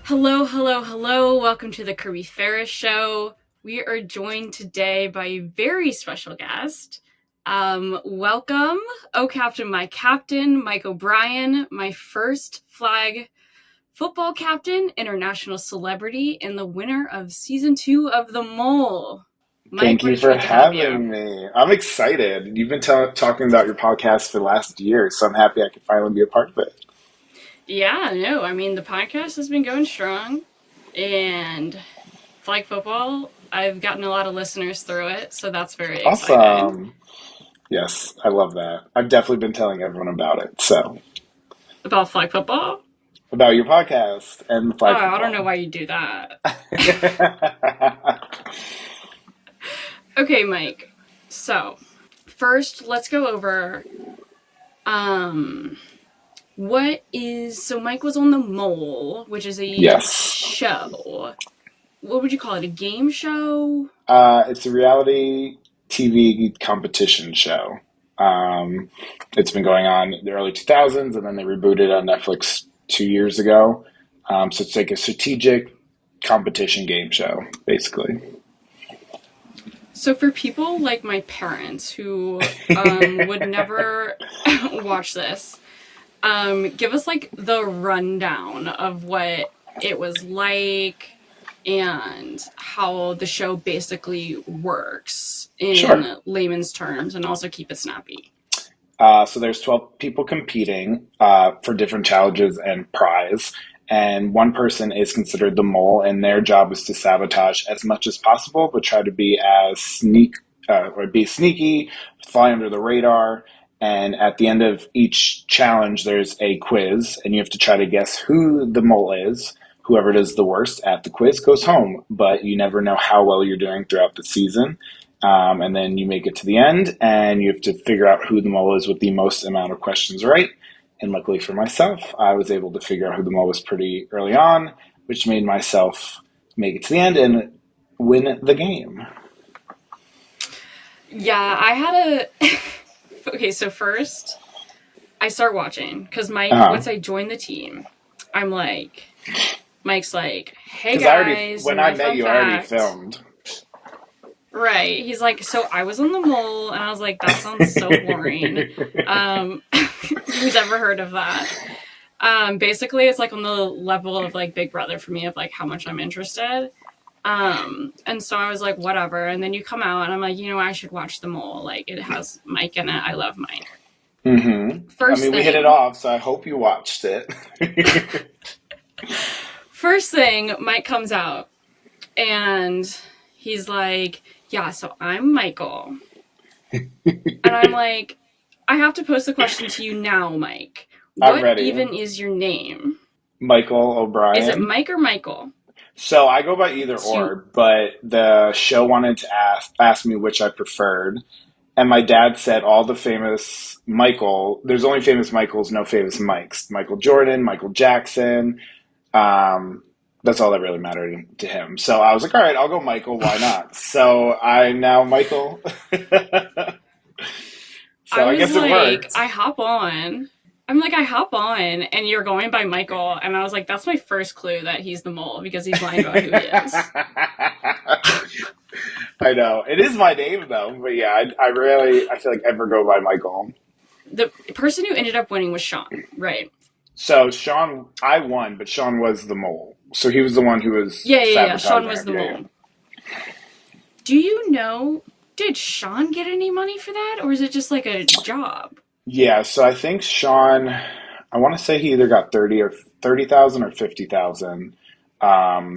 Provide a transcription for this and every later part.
Hello, hello, hello. Welcome to the Kirby Ferris Show. We are joined today by a very special guest. Welcome, oh Captain, Mike O'Brien, my first flag football captain, international celebrity, and the winner of season 2 of The Mole. Mike, Thank what you a for treat to have you. having me. I'm excited. You've been talking about your podcast for the last year, so I'm happy I could finally be a part of it. Yeah, no, I mean, the podcast has been going strong, and flag football, I've gotten a lot of listeners through it, so that's very exciting. Awesome. Yes, I love that. I've definitely been telling everyone about it. So, About flag football? about your podcast and Oh, flag I don't know football. why you do that. Okay, Mike. So, first, let's go over um Mike was on The Mole, which is a Yes. show. What would you call it? A game show? It's a reality TV competition show. Um, it's been going on in the early 2000s, and then they rebooted on Netflix 2 years ago. So it's like a strategic competition game show, basically. So for people like my parents who would never watch this, give us like the rundown of what it was like and how the show basically works Sure. in layman's terms, and also keep it snappy. So there's 12 people competing for different challenges and prize, and one person is considered the mole, and their job is to sabotage as much as possible, but try to be as sneaky, fly under the radar. And at the end of each challenge, there's a quiz, and you have to try to guess who the mole is. Whoever does the worst at the quiz goes home, but you never know how well you're doing throughout the season. And then you make it to the end, and you have to figure out who the mole is with the most amount of questions right. And luckily for myself, I was able to figure out who the mole was pretty early on, which made myself make it to the end and win the game. Yeah, I had a. Okay, so first, I start watching because Mike, Uh huh. once I join the team, I'm like, Mike's like, hey Because guys, when I my met fun you, I already fact. filmed. Right. He's like, so I was on the mole, and I was like, that sounds so boring. Um, who's ever heard of that? Basically, it's like on the level of like Big Brother for me of like how much I'm interested. And so I was like, whatever. And then you come out, and I'm like, I should watch the mole. Like it has Mike in it. I love Mike. I First mean, we hit it thing, off, so I hope you watched it. first thing, Mike comes out, and he's like, yeah, so I'm Michael. And I'm like, I have to pose the question to you now, Mike. I'm What ready. even is your name? Michael Is it O'Brien. Mike or Michael? So I go by either So you, or, but the show wanted to ask me which I preferred. And my dad said all the famous Michael, there's only famous Michaels, no famous Mikes. Michael Jordan, Michael Jackson. That's all that really mattered to him. So I was like, all right, I'll go Michael. Why not? So I'm now Michael. I So I was guess it like, worked. I hop on. I'm like, I hop on, and you're going by Michael. And I was like, that's my first clue that he's the mole because he's lying about who he is. I know. It is my name, though. But yeah, I feel like I ever go by Michael. The person who ended up winning was Sean, right? So Sean, I won, but Sean was the mole. So he was the one who was Yeah. Sean sabotaging was it. the Yeah, yeah. mole. Do you know, did Sean get any money for that? Or is it just like a job? Yeah, so I think Sean, I want to say he either got 30,000 or 50,000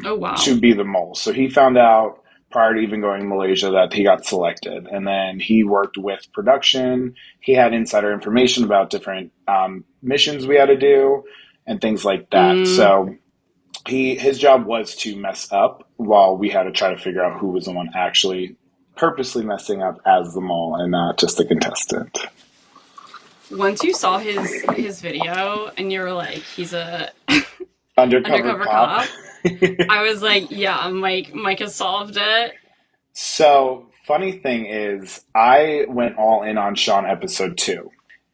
Oh, wow. to be the mole. So he found out prior to even going to Malaysia that he got selected, and then he worked with production. He had insider information about different missions we had to do and things like that. Mm, So his job was to mess up while we had to try to figure out who was the one actually purposely messing up as the mole and not just the contestant. once you saw his video and you were like, he's a Undercover undercover cop. cop, I was like, yeah, Mike has solved it. So, funny thing is, I went all in on Sean episode 2.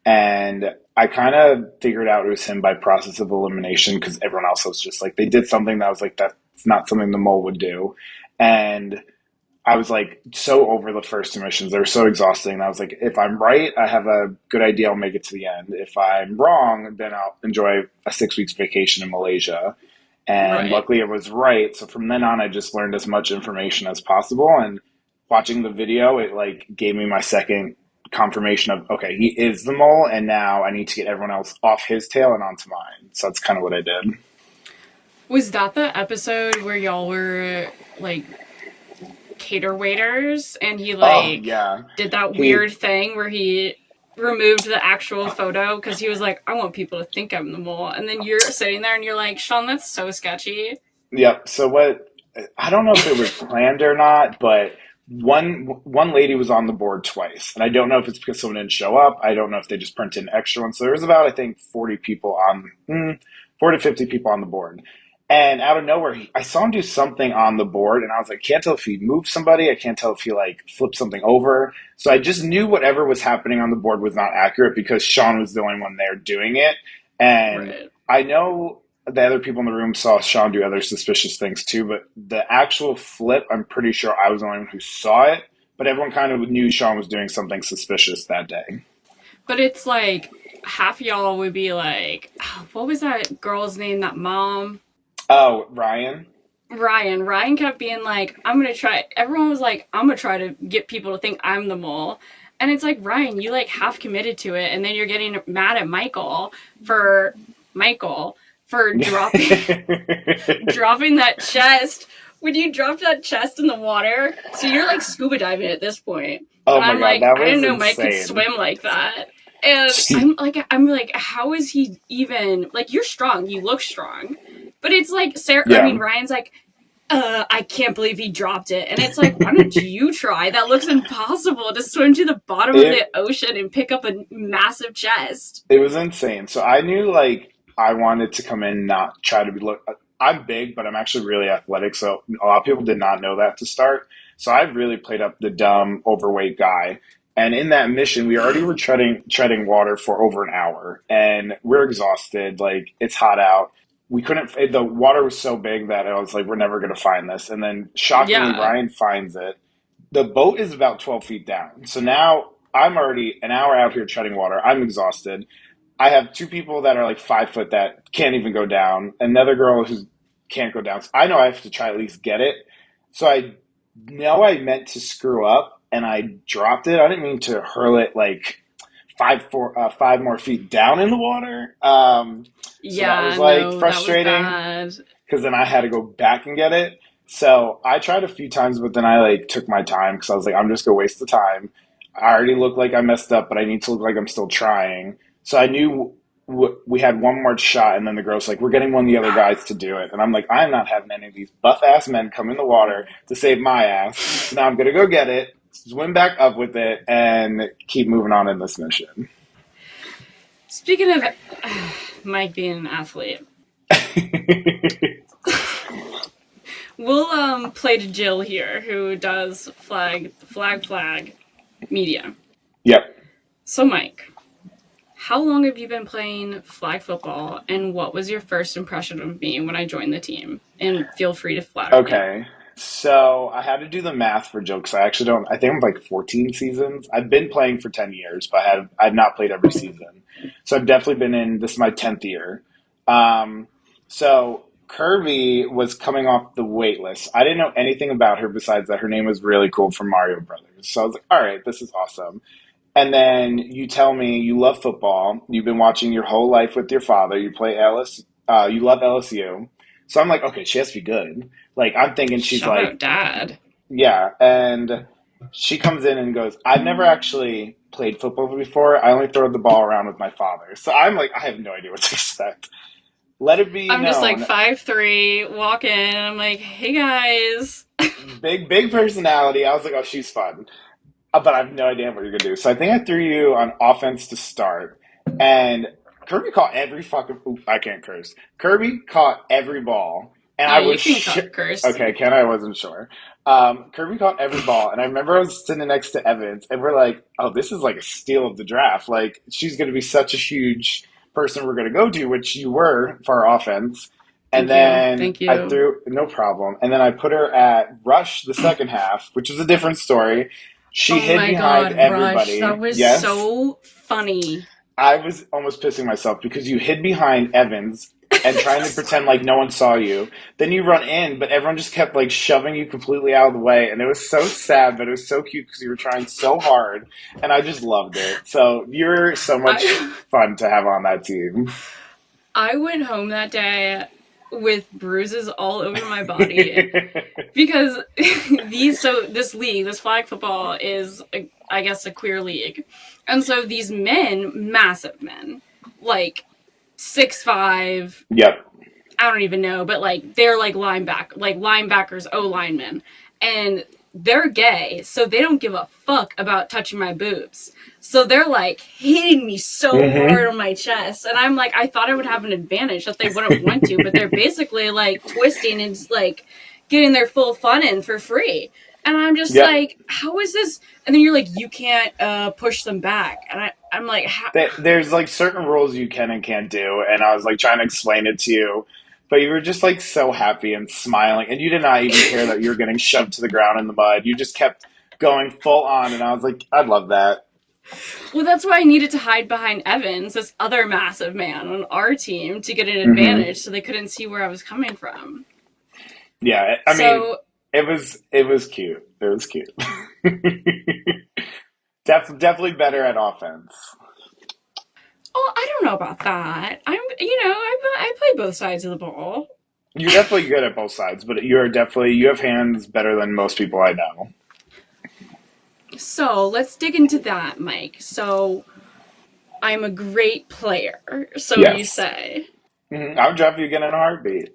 And I kind of figured out it was him by process of elimination because everyone else was just like, they did something that was like, that's not something the mole would do. And I was like so over the first two missions. They were so exhausting. And I was like, if I'm right, I have a good idea. I'll make it to the end. If I'm wrong, then I'll enjoy a 6 weeks vacation in Malaysia. And Right. luckily, it was right. So from then on, I just learned as much information as possible. And watching the video, it like gave me my second confirmation of okay, he is the mole, and now I need to get everyone else off his tail and onto mine. So that's kind of what I did. Was that the episode where y'all were like cater waiters and he Oh like yeah, did that he weird thing where he removed the actual photo because he was like, I want people to think I'm the mole. And then you're sitting there and you're like, Sean, that's so sketchy. Yep. So what? I don't know if it was planned or not, but one lady was on the board twice, and I don't know if it's because someone didn't show up. I don't know if they just printed an extra one. So there was about I think 40 people on, 40 to 50 people on the board, and out of nowhere, I saw him do something on the board, and I was like, can't tell if he moved somebody. I can't tell if he like flipped something over. So I just knew whatever was happening on the board was not accurate because Sean was the only one there doing it, and Right. I know the other people in the room saw Sean do other suspicious things too, but the actual flip, I'm pretty sure I was the only one who saw it. But everyone kind of knew Sean was doing something suspicious that day. But it's like half y'all would be like, oh, what was that girl's name? That mom? Oh, Ryan? Ryan. Ryan kept being like, I'm gonna try. Everyone was like, I'm gonna try to get people to think I'm the mole. And it's like, Ryan, you like half committed to it, and then you're getting mad at for Michael for dropping that chest. When you dropped that chest in the water, so you're like scuba diving at this point. Oh And my I'm god, like, that I didn't was know Mike could insane. swim like that. And She, I'm like, how is he even like? You're strong. You look strong, but it's like Sarah. I yeah, mean, Ryan's like, I can't believe he dropped it. And it's like, why don't you try? That looks impossible to swim to the bottom of the it ocean and pick up a massive chest. it was insane. So I knew like I wanted to come in, not try to be look. I'm big, but I'm actually really athletic. So a lot of people did not know that to start. So I really played up the dumb, overweight guy. And in that mission, we already were treading water for over an hour, and we're exhausted. Like it's hot out. We couldn't. The water was so big that I was like, we're never going to find this. And then shockingly, Yeah. Ryan finds it. The boat is about 12 feet down. So now I'm already an hour out here treading water. I'm exhausted. I have two people that are like 5 foot that can't even go down. Another girl who can't go down. So I know I have to try at least get it. So I know I meant to screw up and I dropped it. I didn't mean to hurl it like 5 more feet down in the water. So that was Yeah, like no, that was frustrating bad. because then I had to go back and get it. So I tried a few times, but then I like took my time because I was like, I'm just gonna waste the time. I already look like I messed up, but I need to look like I'm still trying. So I knew we had one more shot, and then the girl's like, "We're getting one of the other guys to do it," and I'm like, "I'm not having any of these buff ass men come in the water to save my ass." So now I'm gonna go get it, swim back up with it, and keep moving on in this mission. Speaking of Mike being an athlete, we'll play to Jill here, who does flag media. Yep. So Mike, how long have you been playing flag football, and what was your first impression of me when I joined the team? And feel free to flatter me. Okay. So I had to do the math for jokes. I actually don't. I think I'm like 14 seasons. I've been playing for 10 years, but I've not played every season. So I've definitely been in. This is my 10th year. Um, so Kirby was coming off the wait list. I didn't know anything about her besides that her name was really cool from Mario Brothers. So I was like, all right, this is awesome. And then you tell me you love football. You've been watching your whole life with your father. You play LS. You love LSU. So I'm like, okay, she has to be good. Like I'm thinking she's Shout out, like, Dad. yeah. And she comes in and goes, I've never actually played football before. I only throw the ball around with my father. So I'm like, I have no idea what to expect. Let it be I'm just like known, 5'3", walk in, and I'm like, hey guys. big personality. I was like, oh, she's fun. But I have no idea what you're gonna do. So I think I threw you on offense to start, and Kirby caught every fucking. Ooh, I can't curse. Kirby caught every ball, and Oh, I you was can curse. okay. Can I wasn't sure. Kirby caught every ball, and I remember I was sitting next to Evans, and we're like, "Oh, this is like a steal of the draft. Like, she's going to be such a huge person we're going to go to, which you were for our offense." And Thank you. then Thank I you. threw no problem, and then I put her at rush the second half, which is a different story. She Oh hid my behind god, Rush. everybody. That was Yes, so funny. I was almost pissing myself because you hid behind Evans and trying to pretend like no one saw you. Then you run in, but everyone just kept like shoving you completely out of the way. And it was so sad, but it was so cute because you were trying so hard. And I just loved it. So you're so much I fun to have on that team. I went home that day with bruises all over my body because this league, this flag football is I guess a queer league. And so these men, massive men, like 6'5", Yep. I don't even know, but like they're like linebackers, O linemen, and they're gay, so they don't give a fuck about touching my boobs. So they're like hitting me so hard Mm-hmm. on my chest, and I'm like, I thought I would have an advantage that they wouldn't want to, but they're basically like twisting and just, like getting their full fun in for free. And I'm just Yep. like, how is this? And then you're like, you can't push them back, and I'm like, how? There's like certain rules you can and can't do, and I was like trying to explain it to you, but you were just like so happy and smiling, and you did not even care that you were getting shoved to the ground in the mud. You just kept going full on, and I was like, I love that. Well, that's why I needed to hide behind Evans, this other massive man on our team, to get an Hmm. advantage so they couldn't see where I was coming from. Yeah, I mean, So, it was cute. It was cute. Definitely better at offense. oh, I don't know about that. I play both sides of the ball. You're definitely good at both sides, but you have hands better than most people I know. So, let's dig into that, Mike. So, I'm a great player, so you Yes. say. I would draft you again in a heartbeat.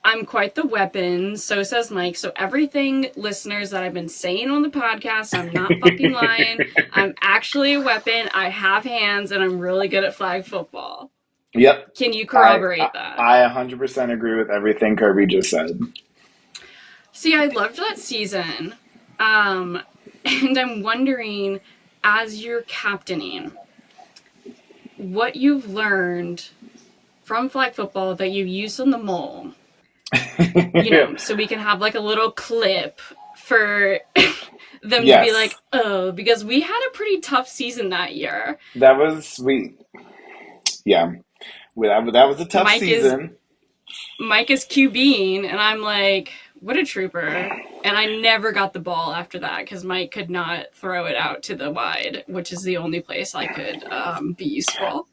I'm quite the weapon, so says Mike. So everything, listeners, that I've been saying on the podcast, I'm not fucking lying. I'm actually a weapon. I have hands, and I'm really good at flag football. Yep. Can you I, I corroborate that? I 100% agree with everything Kirby just said. See, I loved that season. Um, and I'm wondering, as you're captaining, what you've learned from flag football that you used on the mole, so we can have like a little clip for them to be Yes, like, oh, because we had a pretty tough season that year. that was we. Yeah, that was a tough Mike is season. Mike is QBing, and I'm like, what a trooper. And I never got the ball after that because Mike could not throw it out to the wide, which is the only place I could be useful.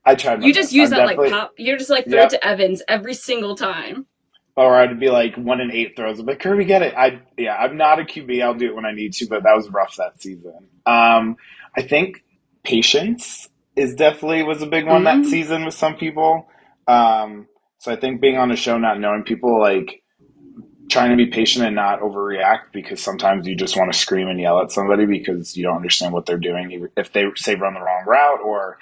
I tried my You just best. use I'm that like definitely. pop. You just like throw it Yep. to Evans every single time. Or I'd be like 1 in 8 throws. I'm like, Kirby, get it. I'm not a QB. I'll do it when I need to, but that was rough that season. I think patience is definitely was a big one that Mm. season with some people. Um, so I think being on a show, not knowing people, like trying to be patient and not overreact because sometimes you just want to scream and yell at somebody because you don't understand what they're doing. If they say run the wrong route or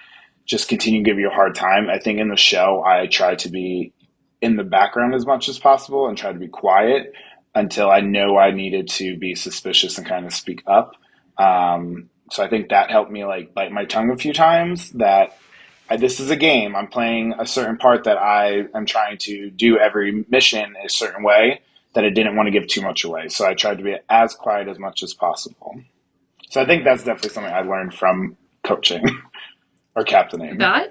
just continue to give you a hard time. I think in the show, I try to be in the background as much as possible and try to be quiet until I know I needed to be suspicious and kind of speak up. So I think that helped me like bite my tongue a few times that this is a game. I'm playing a certain part that I am trying to do every mission a certain way that I didn't want to give too much away. So I tried to be as quiet as much as possible. So I think that's definitely something I learned from coaching or captaining. That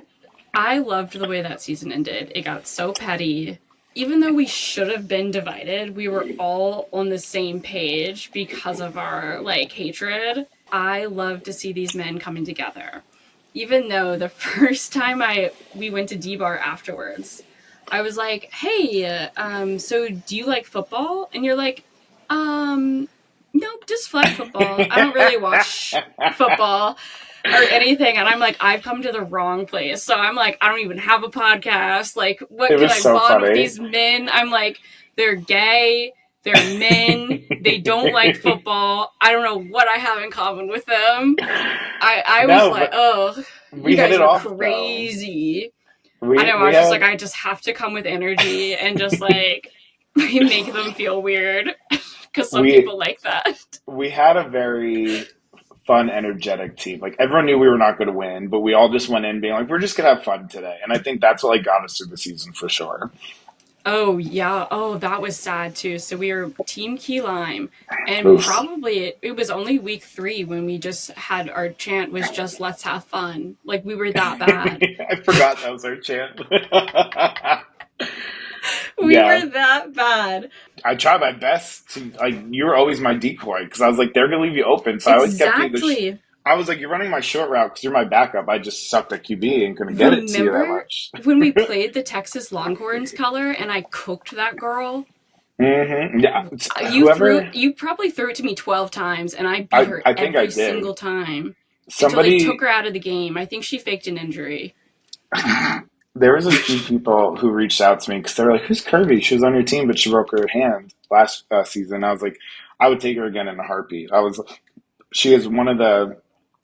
I loved the way that season ended. It got so petty. Even though we should have been divided, we were all on the same page because of our like hatred. I love to see these men coming together. Even though the first time I we went to D bar afterwards, I was like, "Hey, so do you like football?" And you're like, nope, just flag football. I don't really watch football or anything." And I'm like, I've come to the wrong place. So I'm like, I don't even have a podcast. Like, what It can was I so bond with funny. these men? I'm like, they're gay. They're men. They don't like football. I don't know what I have in common with them. I was No, like, but oh, you we hit guys it are off though. crazy. I We know. I we was just like, had I just have to come with energy and just like make them feel weird. because some we people like that. we had a very fun, energetic team. Like everyone knew we were not going to win, but we all just went in being like, we're just gonna have fun today. And I think that's what like got us through the season for sure. Oh yeah. Oh, that was sad too. So we were Team Key Lime, and Oof. probably it was only week 3 when we just had our chant was just "Let's have fun." Like we were that bad. I forgot that was our chant. We Yeah, were that bad. I try my best to like. You were always my decoy because I was like, they're gonna leave you open, so I always kept you. Exactly. I was like, you're running my short route because you're my backup. I just sucked at QB and couldn't get it to you that Remember much. when we played the Texas Longhorns color and I cooked that girl? Yeah, whoever. You probably threw it to me 12 times and I beat her I think I every did. single time until they took Somebody. her out of the game. I think she faked an injury. There was a few people who reached out to me because they were like, "Who's Kirby? She was on your team, but she broke her hand last season." I was like, "I would take her again in a heartbeat." She is one of the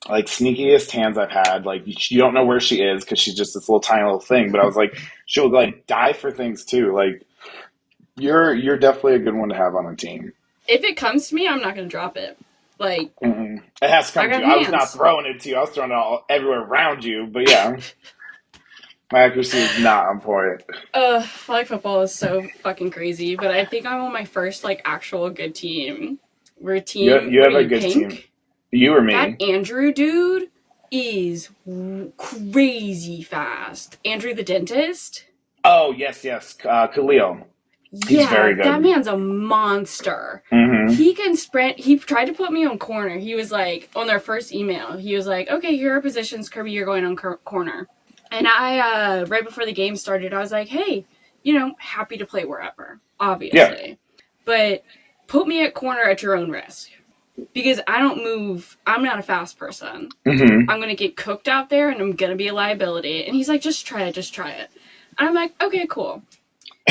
like sneakiest hands I've had. Like you don't know where she is because she's just this little tiny little thing. But I was like, she'll like die for things too. Like you're definitely a good one to have on a team. If it comes to me, I'm not going to drop it. Like, It has to I come to got you. I was not hands. throwing it to you. I was throwing it all everywhere around you. But yeah, my accuracy is not on point. Flag football is so fucking crazy, but I think I'm on my first, like, actual good team. We're a team, You what are have a you, good team. pink? You or That me? Andrew dude is crazy fast. Andrew the dentist? Oh yes, yes. Khalil. He's Yeah, very that good. man's a monster. Mm-hmm. He can sprint. He tried to put me on corner. He was like, on their first email, he was like, okay, here are positions. Kirby, you're going on corner. And right before the game started, I was like, hey, happy to play wherever, Yeah. obviously. But put me at corner at your own risk. Because I don't move. I'm not a fast person. Mm-hmm. I'm going to get cooked out there and I'm going to be a liability. And he's like, just try it, just try it. And I'm like, okay, cool.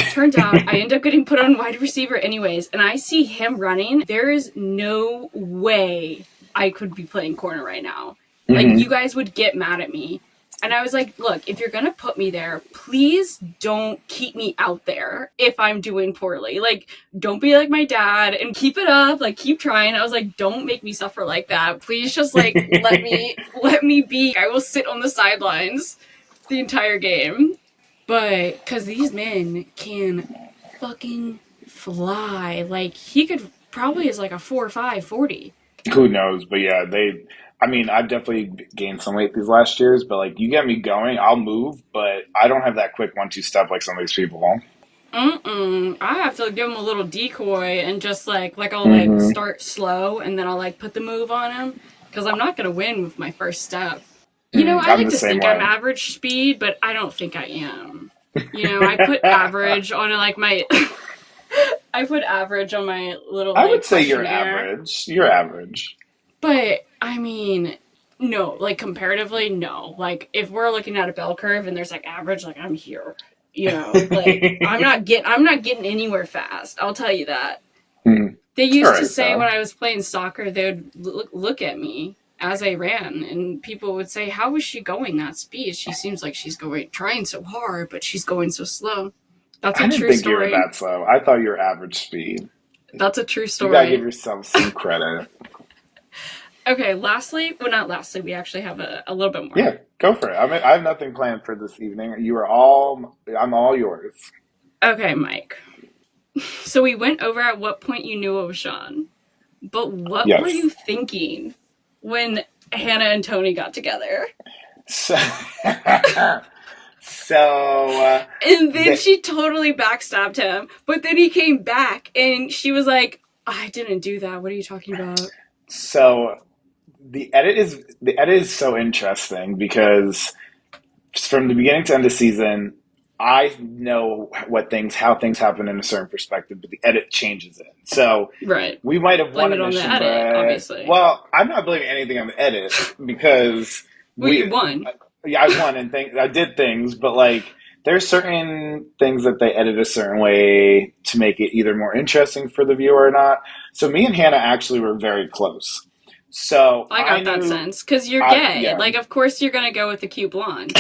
Turns out I end up getting put on wide receiver anyways, and I see him running. There is no way I could be playing corner right now. Like, you Mm-hmm. guys would get mad at me. And I was like, look, if you're going to put me there, please don't keep me out there if I'm doing poorly. Like, don't be like my dad and keep it up. Like, keep trying. I was like, don't make me suffer like that. Please just, like, let me be. I will sit on the sidelines the entire game. But because these men can fucking fly, like he could probably is like a 4.5 40. Who knows? But yeah, they. I mean, I've definitely gained some weight these last years, but like you get me going, I'll move, but I don't have that quick 1-2 step like some of these people. I have to give him a little decoy and just like I'll like Mm-hmm. start slow and then I'll like put the move on him because I'm not gonna win with my first step. I I'm like the to same think I'm way. average speed, but I don't think I am. I put average on like my I put average on my little I like would say you're questionnaire. average. You're average. But I mean, no, like comparatively, no. Like if we're looking at a bell curve and there's like average, like I'm here. Like I'm not getting anywhere fast. I'll tell you that. They All used to right, say when though. I was playing soccer, they would look at me as I ran, and people would say, "How is she going that speed? She seems like she's going trying so hard, but she's going so slow." That's I a didn't true think you were story. that slow. I thought you were average speed. That's a true You gotta give story. yourself some credit. Okay, lastly, well, not lastly, we actually have a little bit more. Yeah, go for it. I have nothing planned for this evening. You are all. I'm all yours. Okay, Mike. So we went over at what point you knew it was Sean. But what were Yes. you thinking when Hannah and Tony got together? So, so And then the, she totally backstabbed him. But then he came back and she was like, I didn't do that. What are you talking about? so the edit is so interesting because from the beginning to end of season, I know how things happen in a certain perspective, but the edit changes it. So Right. we might have Blame won a it on the mission, edit, but obviously. well, I'm not blaming anything on the edit because Well, you we, won. yeah, I won and I did things, but like there's certain things that they edit a certain way to make it either more interesting for the viewer or not. So me and Hannah actually were very close. So I I got that knew, sense. Because you're I gay. yeah, Like, of course you're going to go with the cute blonde.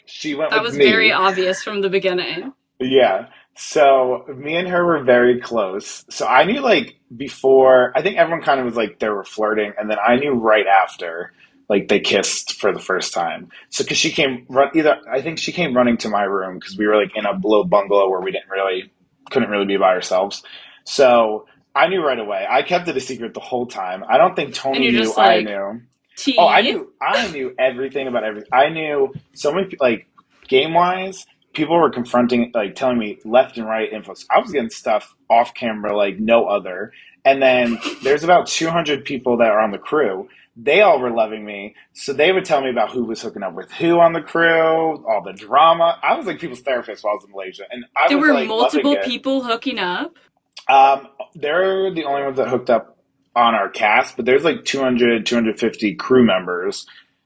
she went That with was very me. obvious from the beginning. Yeah. So me and her were very close. So I knew like before, I think everyone kind of was like they were flirting, and then I knew right after, like they kissed for the first time. So because she came run either, I think she came running to my room because we were like in a little bungalow where we didn't really couldn't really be by ourselves. So I knew right away. I kept it a secret the whole time. I don't think And Tony you're knew just I like, knew. Oh, I tea? knew. I knew everything about everything. I knew so many like game wise. People were confronting, like telling me left and right info. So I was getting stuff off camera like no other. And then there's about 200 people that are on the crew. They all were loving me, so they would tell me about who was hooking up with who on the crew, all the drama. I was like people's therapist while I was in Malaysia, and I There was were like loving multiple it. people hooking up. They're the only ones that hooked up on our cast, but there's like 200, 250 crew members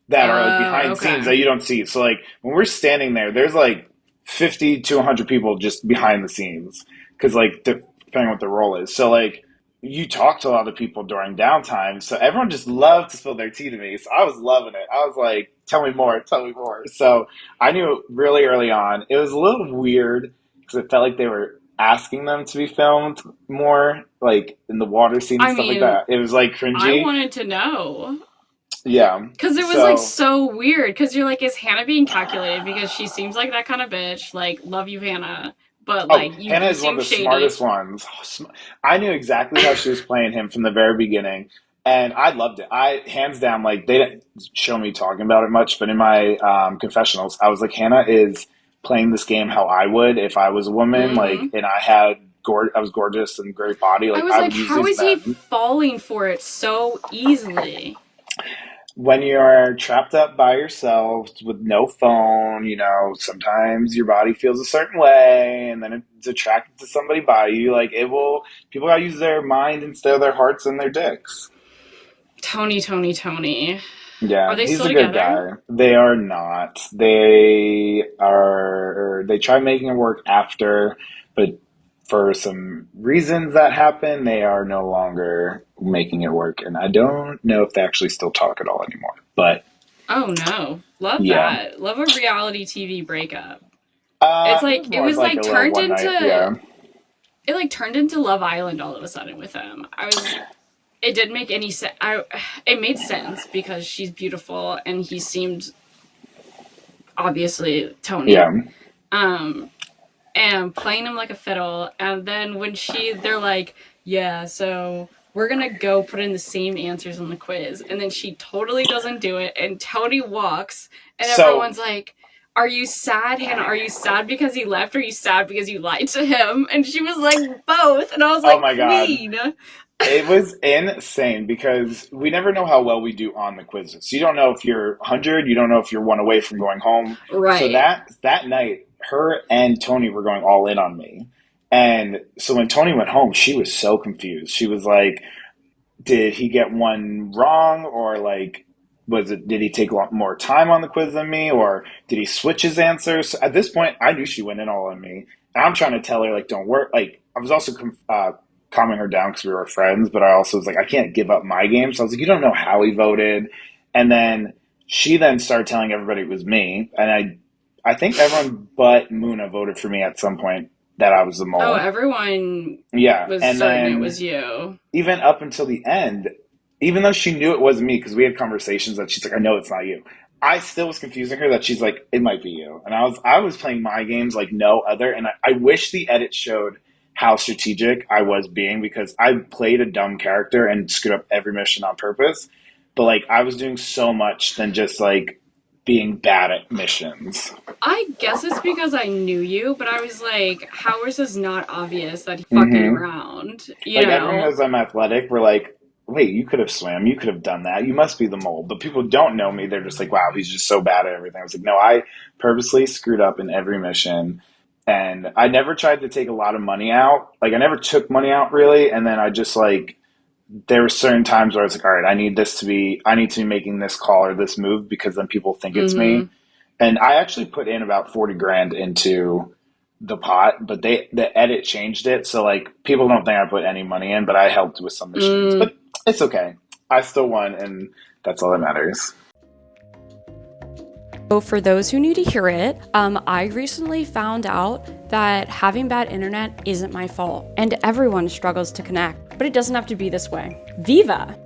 that are like behind scenes Okay. that you don't see. So like when we're standing there, there's like 50 to 100 people just behind the scenes because like depending on what the role is. So like you talk to a lot of people during downtime, so everyone just loved to spill their tea to me. So I was loving it. I was like, tell me more, tell me more. So I knew really early on. It was a little weird because it felt like they were asking them to be filmed more, like in the water scene and I stuff like mean, that. It was like I cringy. wanted to know. Yeah. Because it was like So, so weird. Because you're like, is Hannah being calculated? Because she seems like that kind of bitch. Like, love you, Hannah. But oh, like, Hannah you is one seem of the shady. smartest ones. I knew exactly how she was playing him from the very beginning, and I loved it. I hands down, like they didn't show me talking about it much, but in my confessionals, I was like, Hannah is playing this game how I would if I was a woman, like, Mm-hmm. and I had I was gorgeous and great body, I like was I like, would use how these is he men. falling for it so easily? When you're trapped up by yourself with no phone, sometimes your body feels a certain way and then it's attracted to somebody by you. Like it will, people gotta use their mind instead of their hearts and their dicks. Tony, Tony, Tony. Are Yeah, they he's still a good together? guy. They are not. They tried making it work after, but for some reasons that happen, they are no longer making it work. And I don't know if they actually still talk at all anymore. But Oh no. Love yeah. that. Love a reality TV breakup. It was It more of was like like a little turned one night. into Yeah, it like turned into Love Island all of a sudden with him. It didn't make any sense. It made sense because she's beautiful and he seemed obviously Tony. yeah. Um and playing him like a fiddle. And then when they're like, yeah, so we're gonna go put in the same answers on the quiz. And then she totally doesn't do it. And Tony walks, and So, everyone's like, are you sad, Hannah? Are you sad because he left? Or are you sad because you lied to him? And she was like, both. And I was oh like, my God, Queen. it was insane because we never know how well we do on the quizzes. So you don't know if you're 100, you don't know if you're one away from going home. So Right. that night, her and Tony were going all in on me. And so when Tony went home, she was so confused. She was like, did he get one wrong, or like was it did he take a lot more time on the quiz than me, or did he switch his answers? At this point I knew she went in all on me, and I'm trying to tell her like don't work. Like I was also calming her down because we were friends, but I also was like I can't give up my game. So I was like, you don't know how he voted. And then she then started telling everybody it was me, and I think everyone but Muna voted for me at some point that I was the Oh, mole. everyone Yeah, was and certain it was then you. even up until the end, even though she knew it wasn't me, because we had conversations that she's like, I know it's not you. I still was confusing her that she's like, it might be you. And I was playing my games like no other. And I wish the edit showed how strategic I was being because I played a dumb character and screwed up every mission on purpose. But like I was doing so much than just like being bad at missions. I guess it's because I knew you, but I was like, how is this not obvious that he's fucking Hmm. around? You Like everyone know? knows I'm athletic. We're like, wait, you could have swam, you could have done that. You must be the mole. But people don't know me. They're just like, wow, he's just so bad at everything. I was like, no, I purposely screwed up in every mission. And I never tried to take a lot of money out. Like I never took money out really. And then I just like there were certain times where I was like, all right, I need to be making this call or this move because then people think it's me. Mm-hmm. And I actually put in about 40 grand into the pot, but the edit changed it. So like people don't think I put any money in, but I helped with some missions. Mm. But it's okay. I still won and that's all that matters. So for those who need to hear it, I recently found out that having bad internet isn't my fault, and everyone struggles to connect, but it doesn't have to be this way. Viva!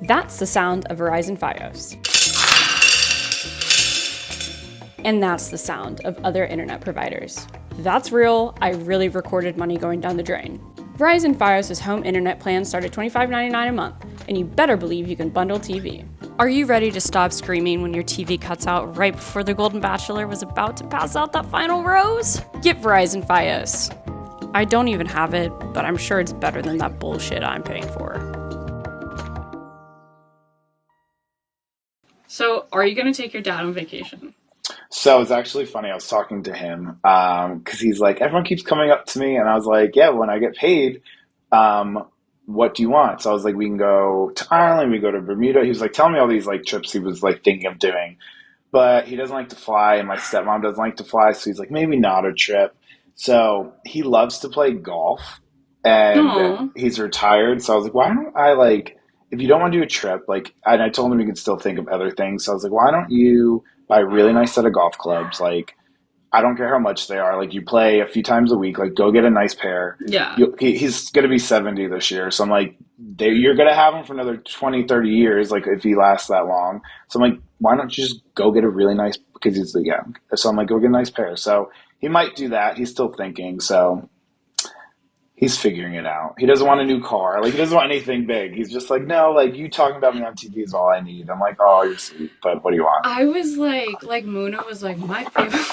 That's the sound of Verizon Fios. And that's the sound of other internet providers. That's real. I really recorded money going down the drain. Verizon Fios' home internet plan start at $25.99 a month, and you better believe you can bundle TV. Are you ready to stop screaming when your TV cuts out right before the Golden Bachelor was about to pass out that final rose? Get Verizon Fios. I don't even have it, but I'm sure it's better than that bullshit I'm paying for. So, are you going to take your dad on vacation? So it's actually funny. I was talking to him because he's like, everyone keeps coming up to me, and I was like, yeah, when I get paid, um, what do you want? So I was like, we can go to Ireland, we go to Bermuda. He was like telling me all these like trips he was like thinking of doing, but he doesn't like to fly, and my stepmom doesn't like to fly, so he's like, maybe not a trip. So he loves to play golf, and Oh, he's retired. So I was like, why don't I like, if you don't want to do a trip, like, and I told him we could still think of other things. So I was like, why don't you buy a really nice set of golf clubs? Like, I don't care how much they are. Like, you play a few times a week. Like, go get a nice pair. yeah. He's going to be 70 this year. So I'm like, you're going to have him for another 20, 30 years, like, if he lasts that long. So I'm like, why don't you just go get a really nice, because he's young. So I'm like, go get a nice pair. So he might do that. He's still thinking. So he's figuring it out. He doesn't want a new car. Like, he doesn't want anything big. He's just like, no, like, you talking about me on TV is all I need. I'm like, oh, you're sweet, but what do you want? I was like Muna was like, my favorite.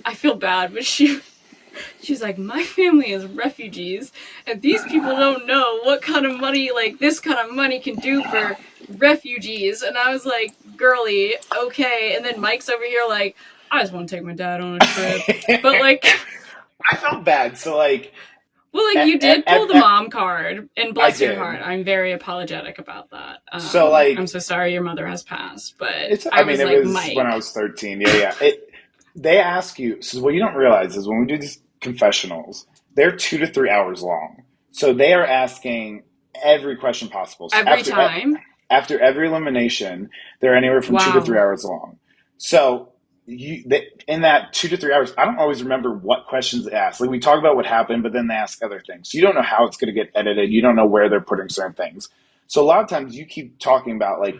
I feel bad, but she's like, my family is refugees, and these people don't know what kind of money, like, this kind of money can do for refugees. And I was like, girly, okay. And then Mike's over here like, I just want to take my dad on a trip. But, like, I felt bad. So, like, well, like, at, you at, did pull at, the at, mom card, and I bless your heart. did. I'm very apologetic about that. So, I'm like, so sorry your mother has passed, but I I mean, was it like, was when I Mike, was 13. Yeah, yeah. They ask you, so what you don't realize is when we do these confessionals, they're 2 to 3 hours long. So they are asking every question possible. So every time. after every elimination, they're anywhere from 2 to 3 Wow. hours long. So in that 2 to 3 hours, I don't always remember what questions they ask. Like, we talk about what happened, but then they ask other things. So you don't know how it's going to get edited. You don't know where they're putting certain things. So a lot of times you keep talking about, like,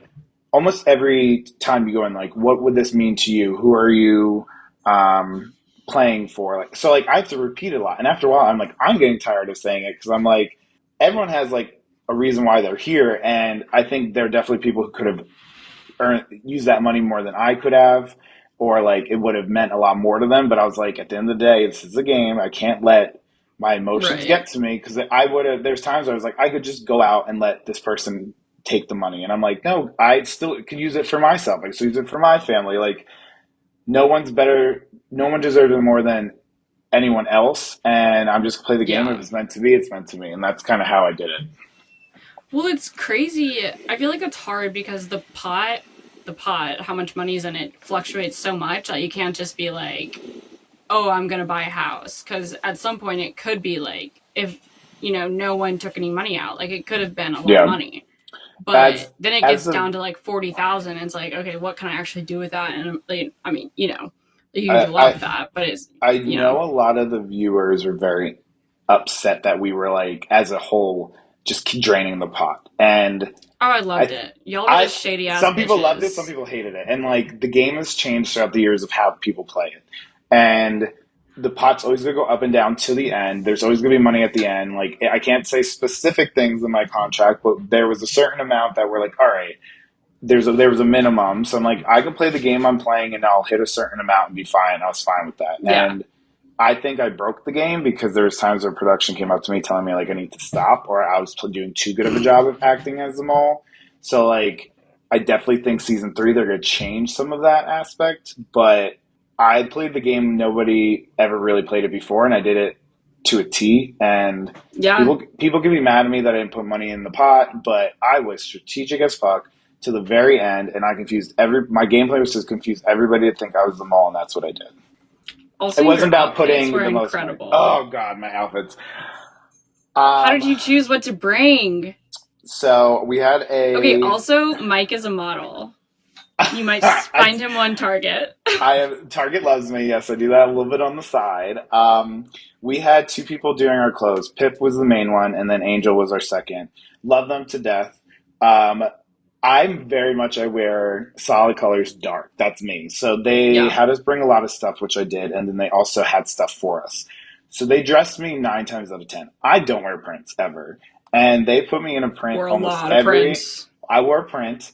almost every time you go in, like, what would this mean to you? Who are you um, playing for? Like, so, like, I have to repeat it a lot. And after a while, I'm like, I'm getting tired of saying it because I'm like, everyone has like a reason why they're here, and I think there are definitely people who could have used that money more than I could have, or like it would have meant a lot more to them. But I was like, at the end of the day, this is a game. I can't let my emotions Right. get to me because I would have. There's times I was like, I could just go out and let this person take the money, and I'm like, no, I still could use it for myself. Like, so use it for my family. Like, no one's better. No one deserves it more than anyone else, and I'm just play the game. If Yeah. it's meant to be, it's meant to be, and that's kind of how I did it. Well, it's crazy. I feel like it's hard because how much money's in it fluctuates so much that you can't just be like, oh, I'm going to buy a house. Because at some point it could be like, if, no one took any money out, like, it could have been a lot of Yeah, money. But as then it as gets the down to like 40,000. And it's like, okay, what can I actually do with that? And like, I mean, you can I, do a lot I with that, but it's, I you know, know a lot of the viewers are very upset that we were like, as a whole, just keep draining the pot. And oh, I loved I, it. Y'all are I, just shady ass some people loved it, some bitches. people hated it, and like the game has changed throughout the years of how people play it, and the pot's always gonna go up and down to the end. There's always gonna be money at the end. Like, I can't say specific things in my contract, but there was a certain amount that we're like, all right, there was a minimum. So I'm like, I can play the game I'm playing and I'll hit a certain amount and be fine. I was fine with that. Yeah. And I think I broke the game because there was times where production came up to me telling me like I need to stop, or I was doing too good of a job of acting as the mole. So, like, I definitely think season three they're going to change some of that aspect. But I played the game nobody ever really played it before, and I did it to a T. And Yeah. people can be mad at me that I didn't put money in the pot, but I was strategic as fuck to the very end, and I confused my gameplay was to confuse everybody to think I was the mole, and that's what I did. Also, It wasn't your about outfits putting were the most money. incredible. Oh God, my outfits. How Um, did you choose what to bring? So we had Okay, a. also, Mike is a model. You might I, find him on Target. I have Target loves me. Yes, I do that a little bit on the side. We had two people doing our clothes. Pip was the main one, and then Angel was our second. Love them to death. Um, I'm very much I wear solid colors dark. That's me. So they Yeah, had us bring a lot of stuff, which I did, and then they also had stuff for us. So they dressed me 9 times out of 10. I don't wear prints ever, and they put me in a print wore a almost lot of every. prints. I wore a print.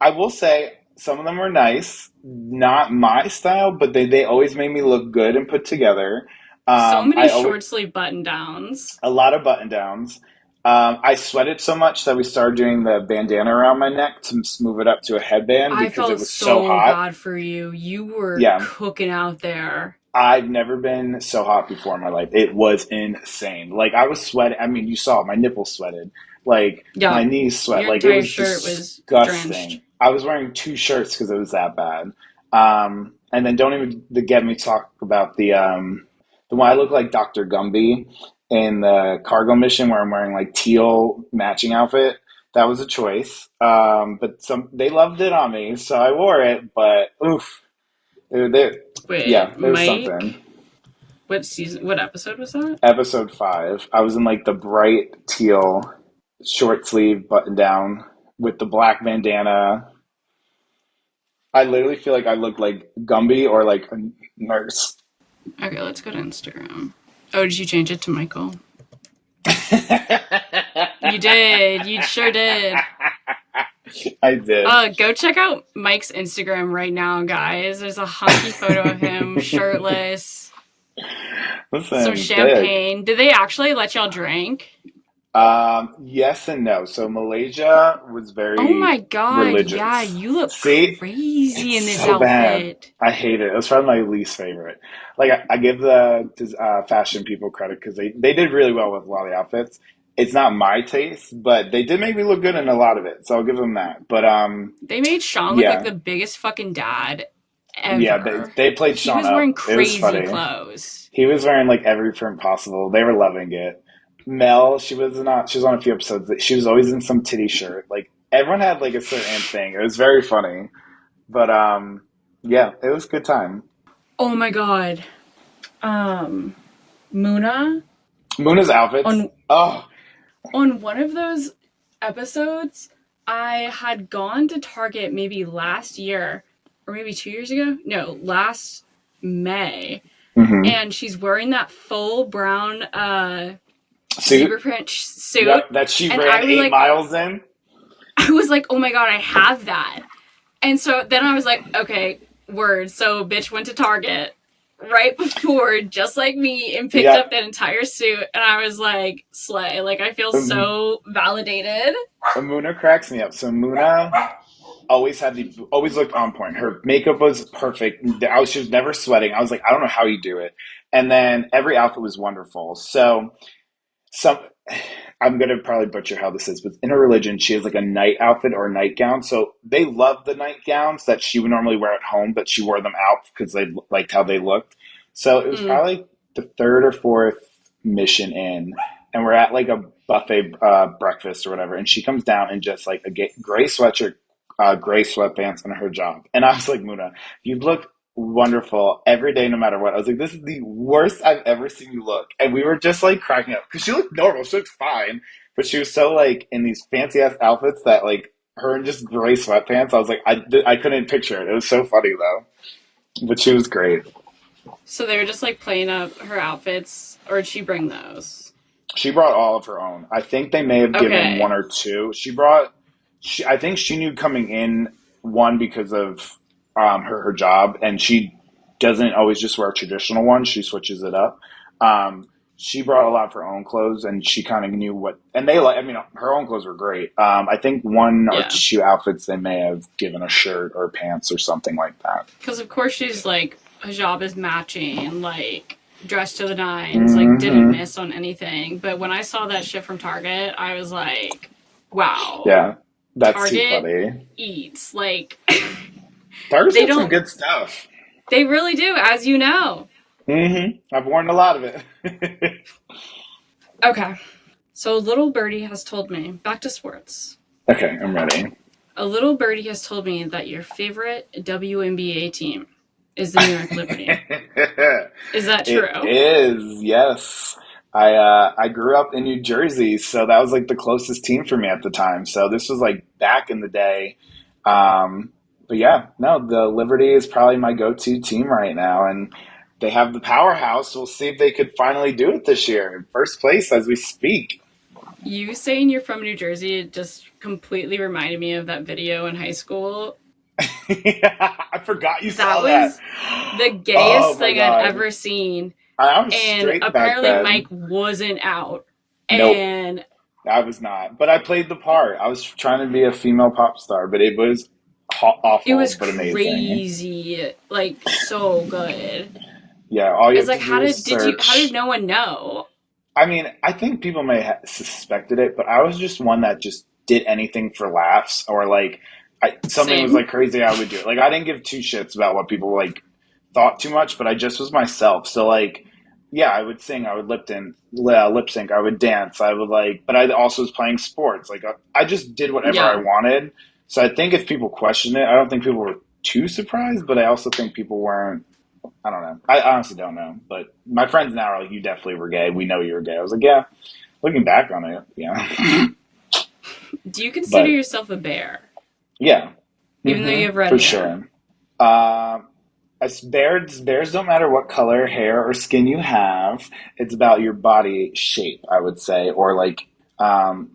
I will say some of them were nice, not my style, but they always made me look good and put together. So many I always short sleeve button downs. a lot of button downs. I sweated so much that we started doing the bandana around my neck to move it up to a headband I because it felt was so so hot. bad for you. You were Yeah, cooking out there. I've never been so hot before in my life. It was insane. Like I was sweating. I mean, you saw my nipples sweated. Like my Yeah, knees sweat. your Like it entire was shirt was disgusting. drenched. I was wearing two shirts because it was that bad. And then don't even get me talk about the one I look like Dr. Gumby in the cargo mission where I'm wearing like teal matching outfit. That was a choice. But they loved it on me, so I wore it. But oof, it, yeah, Wait, it was something. Mike? What season? What episode was that? Episode 5. I was in like the bright teal short sleeve button down with the black bandana. I literally feel like I looked like Gumby or like a nurse. Okay, let's go to Instagram. Oh, did you change it to Michael? You did. You sure did. I did. Go check out Mike's Instagram right now, guys. There's a hunky photo of him shirtless, some Listen, big. champagne. Did they actually let y'all drink? Yes and no. So Malaysia was Oh very my god, yeah, religious. you look See, crazy it's in this so bad. outfit. I hate it. It was probably my least favorite. Like I give the fashion people credit because they did really well with a lot of the outfits. It's not my taste, but they did make me look good in a lot of it, so I'll give them that. But They made Sean look like yeah, the biggest fucking dad yeah, ever. they played He Sean was wearing up. It was crazy funny. clothes. He was wearing like every print possible. They were loving it. Mel, she was not. She was on a few episodes. She was always in some titty shirt. Like everyone had like a certain thing. It was very funny. But yeah, it was a good time. Oh my god. Um, Muna Muna's outfits. on Oh, one of those episodes, I had gone to Target maybe last year or maybe 2 years ago. No, last May, hmm, and she's wearing that full brown suit. zebra print suit, Yep, that she and ran 8 miles in. I was like, oh my god, I have that. And so then I was like, okay, word. So bitch went to Target right before, just like me, and picked up Yep. that entire suit. And I was like, slay. Like, I feel Um, so validated. Muna cracks me up. So Muna always looked on point. Her makeup was perfect. She was never sweating. I was like, I don't know how you do it. And then every outfit was wonderful. So some I'm gonna probably butcher how this is, but in her religion, she has like a night outfit or a nightgown. So they loved the nightgowns that she would normally wear at home, but she wore them out because they liked how they looked. So it was Mm. probably the third or fourth mission in, and we're at like a buffet breakfast or whatever, and she comes down in just like a gray sweatshirt, gray sweatpants, and her job. And I was like, Muna, you look wonderful every day, no matter what. I was like, this is the worst I've ever seen you look. And we were just like cracking up because she looked normal. She looked fine. But she was so like in these fancy ass outfits that like her in just gray sweatpants. I was like, I couldn't picture it. It was so funny though. But she was great. So they were just like playing up her outfits, or did she bring those? She brought all of her own. I think they may have given one Okay. or two. I think she knew coming in one because of her job, and she doesn't always just wear a traditional one. She switches it up. She brought a lot of her own clothes, and she kind of knew what. And they like. I mean, her own clothes were great. I think one or Yeah. two outfits they may have given a shirt or pants or something like that. Because, of course, she's like, hijab is matching, like, dressed to the nines, like, didn't Hmm. miss on anything. But when I saw that shit from Target, I was like, wow, Yeah, that's too Target funny. eats. Like, Target's they got some don't, good stuff. they really do, as you know. I've worn a lot of it. Okay. So a little birdie has told me, back to sports. Okay, I'm ready. A little birdie has told me that your favorite WNBA team is the New York Liberty. Is that It true? is, yes. I grew up in New Jersey, so that was like the closest team for me at the time. So this was like back in the day. Um, but yeah, no, the Liberty is probably my go-to team right now, and they have the powerhouse. We'll see if they could finally do it this year. First place as we speak. You saying you're from New Jersey just completely reminded me of that video in high school. Yeah, I forgot you That saw that. was the Oh gayest my thing I'd God. ever seen. I was And straight back apparently then. Mike wasn't out. Nope. And I was not, but I played the part. I was trying to be a female pop star, but it was it awful was but amazing. crazy. Like so good. Yeah, all you It's have like to do is how did search. no one know? I mean, I think people may have suspected it, but I was just one that just did anything for laughs or like something was Same. like crazy, I would do it. Like I didn't give two shits about what people like thought too much, but I just was myself. So like, yeah, I would sing, I would lip sync, I would dance, I would like, but I also was playing sports. Like I just did whatever I Yeah. wanted. So I think if people questioned it, I don't think people were too surprised, but I also think people weren't. I don't know. I honestly don't know. But my friends now are like, you definitely were gay. We know you were gay. I was like, yeah. Looking back on it, yeah. Do you consider But yourself a bear? yeah, Even though you have red for hair? sure. Um, bears don't matter what color, hair, or skin you have. It's about your body shape, I would say, or like.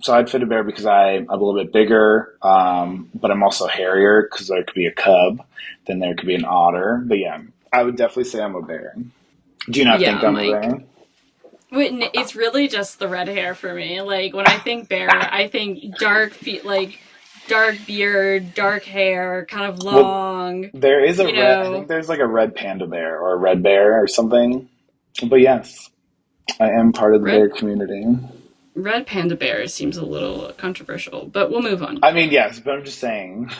So I'd fit a bear because I'm a little bit bigger, but I'm also hairier because there could be a cub, then there could be an otter. But yeah, I would definitely say I'm a bear. Do you not think Yeah, I'm a Mike. bear? It's really just the red hair for me. Like when I think bear, I think dark feet, like dark beard, dark hair, kind of Well, long. there is a You red. I know, think there's like a red panda bear or a red bear or something. But yes, I am part of the bear red community. red panda bear seems a little controversial, but we'll move on. I mean, yes, but I'm just saying.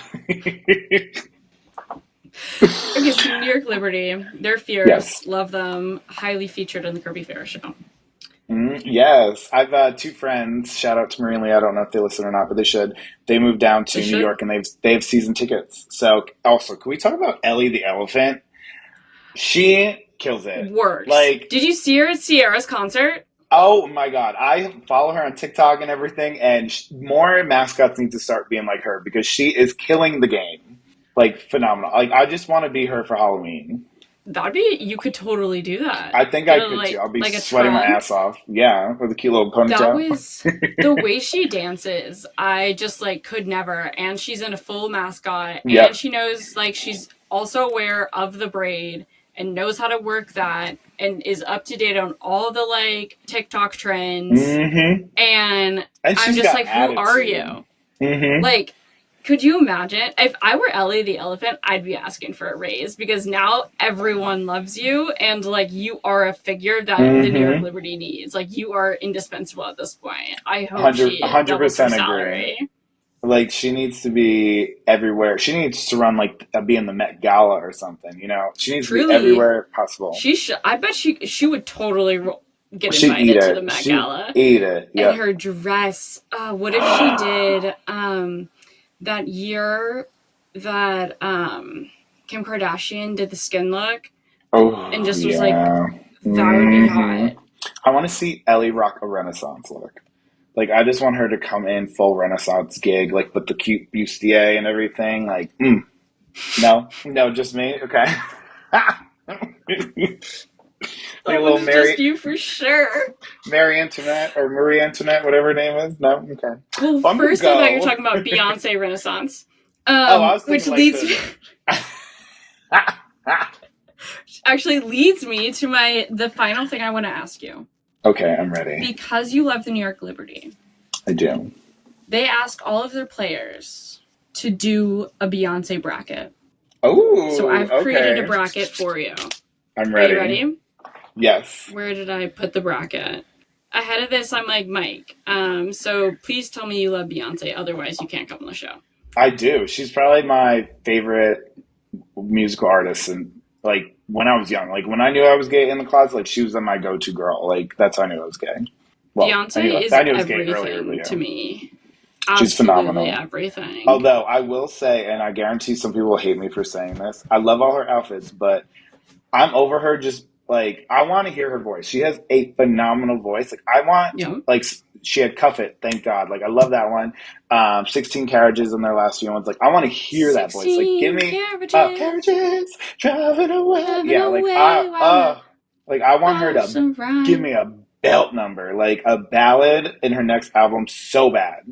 Okay, so New York Liberty, they're Yes. fierce, love them, highly featured on the Kirby Fair show. Yes, I've two friends. Shout out to Marie and Lee. I don't know if they listen or not, but they should. They moved down They to New should York and they have season tickets. So also, can we talk about Ellie the elephant? She kills it. works. Like, Did you see her at Sierra's concert? oh my God. I follow her on TikTok and everything, and more mascots need to start being like her because she is killing the game. Like, phenomenal. Like, I just want to be her for Halloween. That'd be you could totally do that. I think Get I a could too. I'll be like a sweating my trunk. ass off. Yeah, with a cute little That ponytail. was the way she dances. I just like could never. And she's in a full mascot, and Yep. she knows like she's also aware of the braid and knows how to work that and is up to date on all the like TikTok trends. hmm And And I'm she's just got like, who are attitude. you? hmm Like, could you imagine if I were Ellie the elephant? I'd be asking for a raise because now everyone loves you and like you are a figure that the New York hmm Liberty needs. Like you are indispensable at this point. I hope 100, she doubles her 100% agree. salary. Like, she needs to be everywhere. She needs to run, like, be in the Met Gala or something, you know? She needs to be Truly, everywhere possible. she should. I bet she would totally get She'd eat invited to the it. Met She'd Gala. eat it. And Yep. her dress. What if she did that year that Kim Kardashian did the skin look and Oh, just was like, yeah. that would be hot. I want to see Ellie rock a Renaissance look. Like, I just want her to come in full Renaissance gig, like with the cute bustier and everything. Like, no, no, just me. Okay. Like a That little one's just you for sure. Mary Antoinette or Marie Antoinette, whatever her name is. No, okay. Well, Well, I'm gonna first I thought you were go. talking about Beyonce Renaissance, Oh, I was which thinking like leads the. actually leads me to the final thing I want to ask you. Okay, I'm ready. Because you love the New York Liberty, I do. they ask all of their players to do a Beyonce bracket. So Oh, I've created a okay. bracket for you. I'm Are you ready. ready? Yes. Where did I put the bracket? Ahead of this, I'm like Mike. So please tell me you love Beyonce. Otherwise, you can't come on the show. I do. She's probably my favorite musical artist, and like when I was young, like when I knew I was gay in the closet, like she was my go-to girl. Like that's how I knew I was gay. Well, Beyonce is I knew it was getting earlier, but everything to yeah, me. she's Absolutely phenomenal. everything. Although I will say, and I guarantee some people will hate me for saying this, I love all her outfits, but I'm over her just like I want to hear her voice. She has a phenomenal voice. Like I want Yep. like she had Cuff It, thank God. Like I love that one. 16 carriages in their last few ones. Like I want to hear that voice. Like give 16 me carriages carriages driving away. driving Yeah, away while the like I want her house to give around. me a belt number, like a ballad in her next album so bad.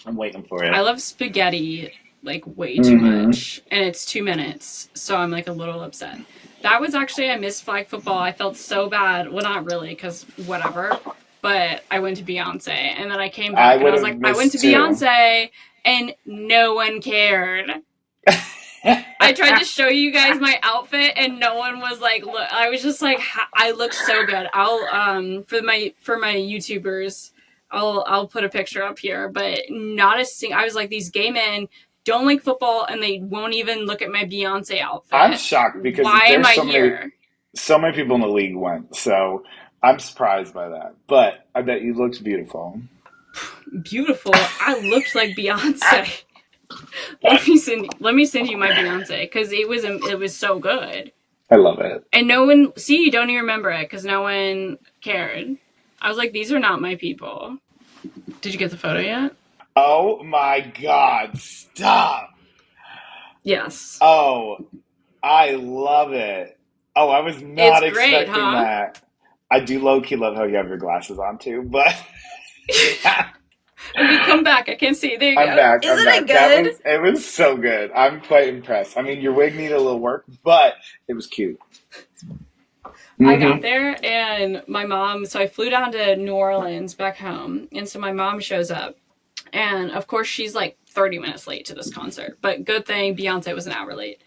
I'm waiting for I it. love spaghetti like way too Mm-hmm. much, and it's 2 minutes, so I'm like a little upset. That was actually, I missed flag football. I felt so bad. Well, not really, because whatever. But I went to Beyonce, and then I came I back, and I would was have like, I went to missed too. Beyonce, and no one cared. I tried to show you guys my outfit, and no one was like, look. I was just like, I look so good. I'll for my YouTubers, I'll put a picture up here. But not a single. I was like, these gay men don't like football, and they won't even look at my Beyonce I'm outfit. shocked because Why am there's I here? so many people in the league went, so I'm surprised by that. But I bet you looked beautiful. Beautiful. I looked like Beyonce. Let me send you my Beyonce, because it was so good. I love it. And no one, see, you don't even remember it because no one cared. I was like, these are not my people. Did you get the photo yet? Oh my God! Stop. Yes. Oh, I love it. Oh, I was It's not great, expecting huh? that. I do low key love how you have your glasses on too, but Okay, come back. I can't see. There you I'm go. back. I'm Isn't it back. good? It was so good. I'm quite impressed. I mean, your wig needed a little work, but it was cute. I got Mm-hmm. there, and my mom, so I flew down to New Orleans back home. And so my mom shows up. And of course, she's like 30 minutes late to this concert. But good thing Beyonce was an hour late.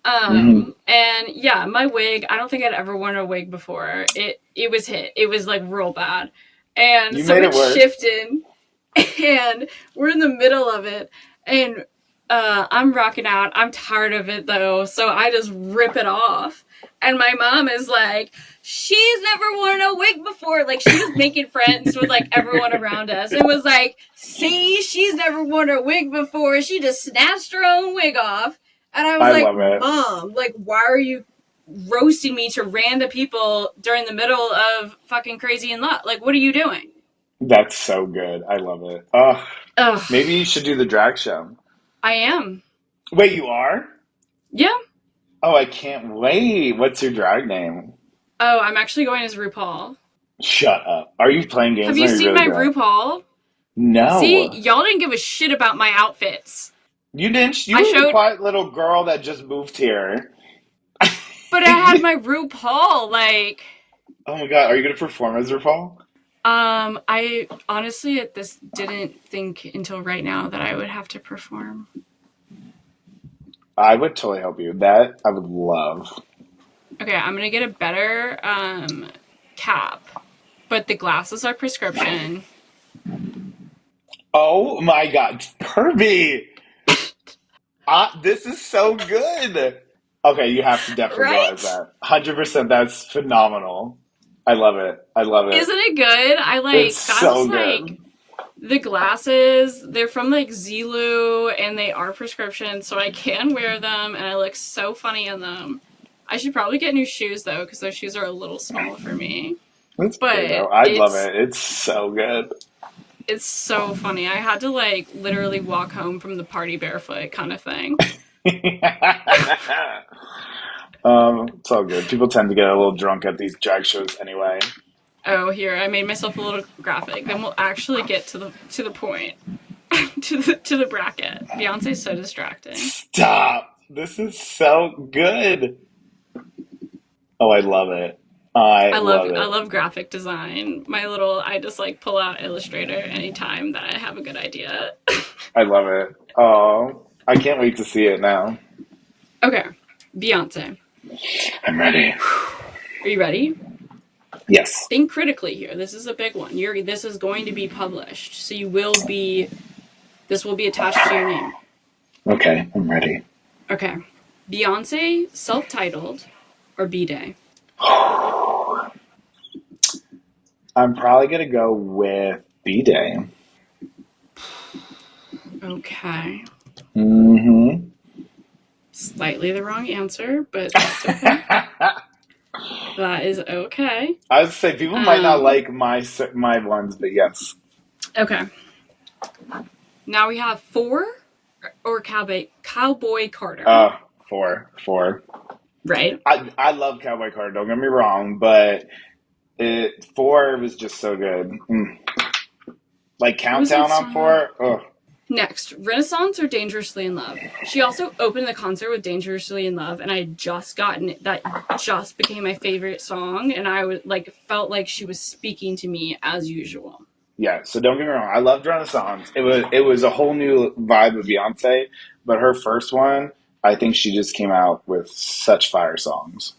Mm-hmm. And yeah, my wig, I don't think I'd ever worn a wig before. It was hit. It was like real bad. And You so made it it's work. shifting, and we're in the middle of it, and I'm rocking out. I'm tired of it though, so I just rip it off. And my mom is like, she's never worn a wig before. Like, she was making friends with like everyone around us, and was like, see, she's never worn a wig before. She just snatched her own wig off. And I was I like, love it. Mom, like, why are you roasting me to random people during the middle of fucking Crazy in Love? Like, what are you doing? That's so good. I love it. Oh, Ugh, maybe you should do the drag show. I am. Wait, you are? Yeah. Oh, I can't wait. What's your drag name? Oh, I'm actually going as RuPaul. Shut up. Are you playing Have games? you Or are you seen really my doing it? RuPaul? See, No. y'all didn't give a shit about my outfits. You didn't. You I were the showed, quiet little girl that just moved here. but I had my RuPaul. Like, Oh my God. Are you going to perform as RuPaul? I honestly at this didn't think until right now that I would have to perform. I would totally help you. That I would love. Okay, I'm gonna get a better cap, but the glasses are prescription. Oh my God. Kirby. This is so good. Okay, you have to definitely go as Right? that. 100%. That's phenomenal. I love it. I love it. Isn't it good? I It's like that's so like good. the glasses. They're from like Zilu, and they are prescription, so I can wear them, and I look so funny in them. I should probably get new shoes though, because those shoes are a little small for me. It's okay though. But I love it. It's so good. it's so funny. I had to like literally walk home from the party barefoot kind of thing. It's all good. People tend to get a little drunk at these drag shows anyway. Oh, here, I made myself a little graphic. Then we'll actually get to the point. To the bracket. Beyonce's so distracting. Stop. This is so good. Oh, I love it. I love I it. love graphic design. I just like pull out Illustrator anytime that I have a good idea. I love it. Oh, I can't wait to see it now. Okay, Beyonce. I'm ready. Are you ready? Yes. Think critically here. This is a big one. This is going to be published, so this will be attached to your name. Okay, I'm ready. Okay. Beyonce, self-titled, or B-Day? I'm probably gonna go with B Day. Okay. Mm-hmm. Slightly the wrong answer, but that's okay. That is okay. I would say people might not Um, like my ones, but yes. okay. Now we have four or Cowboy Carter, Uh, four. right? I love Cowboy Carter. Don't get me wrong, but four was just so good. Like What was that Countdown on song? four. Oh, Next, Renaissance or Dangerously in Love. She also opened the concert with Dangerously in Love, and I had just gotten it. That just became my favorite song, and I was like felt like she was speaking to me as usual. yeah. So don't get me wrong. I loved Renaissance. It was a whole new vibe of Beyonce, but her first one, I think she just came out with such fire songs.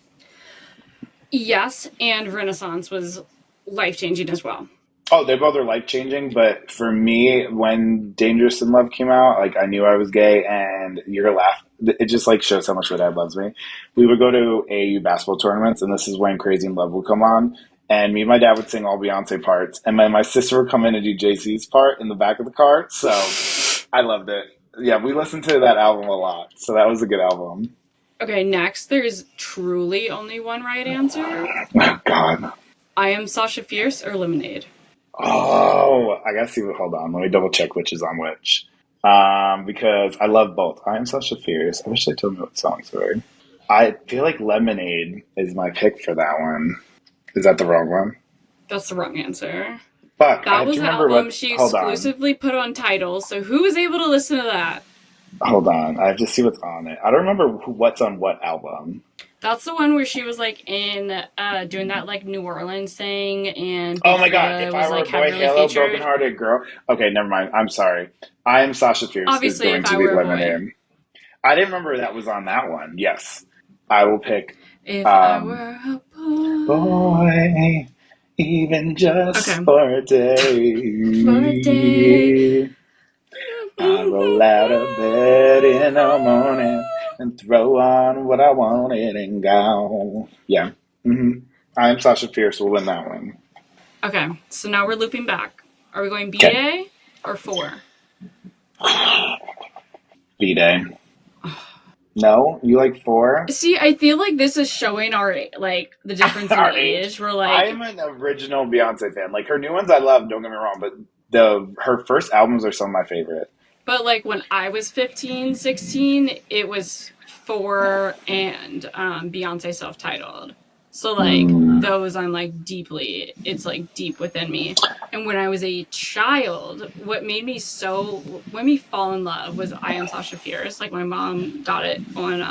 Yes, and Renaissance was life changing as well. Oh, they both are life changing, but for me, when Dangerous in Love came out, like I knew I was gay, and you're gonna laugh. It just like shows how much my dad loves me. We would go to AAU basketball tournaments, and this is when Crazy in Love would come on, and me and my dad would sing all Beyonce parts, and my sister would come in and do JC's part in the back of the car. So I loved it. Yeah, we listened to that album a lot, so that was a good album. Okay, next, there's truly only one right answer. Oh God. I Am Sasha Fierce or Lemonade. Oh, I gotta see. Hold on, let me double check which is on which. Because I love both. I am such a fierce. I wish they told me what songs were. I feel like Lemonade is my pick for that one. Is that the wrong one? That's the wrong answer. Fuck, I That have was to the remember album what. she Hold on, exclusively put on Tidal, so who was able to listen to that? hold on. I have to see what's on it. I don't remember what's on what album. That's the one where she was like in doing that like New Orleans thing, and Oh Big my God! Frida If I was were like a boy, heavily Halo, broken featured. hearted girl. Okay, never mind. I'm sorry. I am Sasha Fierce is Obviously, going if to I be were a boy. Lemonade. I didn't remember that was on that one. Yes, I will pick. If I Um, were a boy. Boy, even just Okay. for a For a day. day, I roll out of bed in the morning and throw on what I wanted and go. Yeah. I'm Sasha Fierce will win that one. Okay, so now we're looping back. Are we going B Okay. Day or 4? B-Day. No? You like four? See, I feel like this is showing our like the difference in Our age. age. We're like, I'm an original Beyonce fan. Like her new ones I love, don't get me wrong, but the her first albums are some of my favorite. but like when I was 15, 16, it was 4 and Beyonce self-titled. So like Mm. those I'm like deeply, it's like deep within me. And when I was a child, what made me fall in love was I Am Sasha Fierce. Like my mom got it on